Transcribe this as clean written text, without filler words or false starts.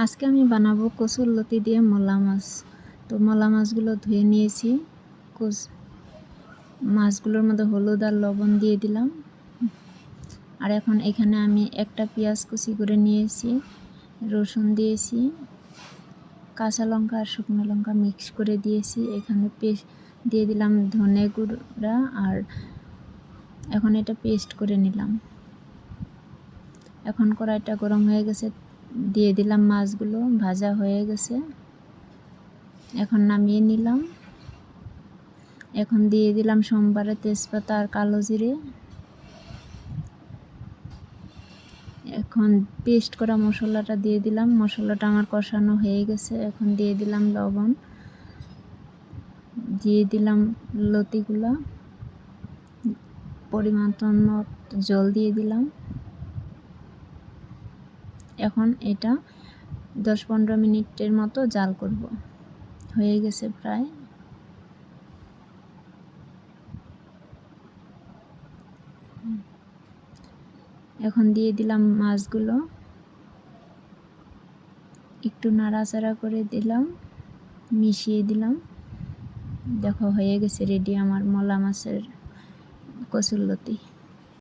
আজকে আমি বানাবো কচুরলতি দিয়ে মলা মাছ। তো মলা মাছগুলো ধুয়ে নিয়েছি। মাছগুলোর মধ্যে হলুদ আর লবণ দিয়ে দিলাম। আর এখন এখানে আমি একটা পেঁয়াজ কুচি করে নিয়েছি, রসুন দিয়েছি, কাঁচা লঙ্কা আর শুকনো লঙ্কা মিক্স করে দিয়েছি। এখানে পেস্ট দিয়ে দিলাম ধনে গুঁড়া, আর এখন এটা পেস্ট করে নিলাম। এখন কড়াইটা গরম হয়ে গেছে, দিয়ে দিলাম মাছগুলো, ভাজা হয়ে গেছে। এখন নামিয়ে নিলাম। এখন দিয়ে দিলাম সোমবারে তেজপাতা আর কালো জিরে। এখন পেস্ট করা মশলাটা দিয়ে দিলাম। মশলাটা আমার কষানো হয়ে গেছে। এখন দিয়ে দিলাম লবণ, দিয়ে দিলাম লতিগুলা, পরিমাণ মতো জল দিয়ে দিলাম। এখন এটা 10-15 মিনিটের মতো জাল করব। হয়ে গেছে প্রায়। এখন দিয়ে দিলাম মাছগুলো, একটু নাড়াচাড়া করে দিলাম, মিশিয়ে দিলাম। দেখো হয়ে গেছে রেডি আমার মলা মাছের কচুরলতি।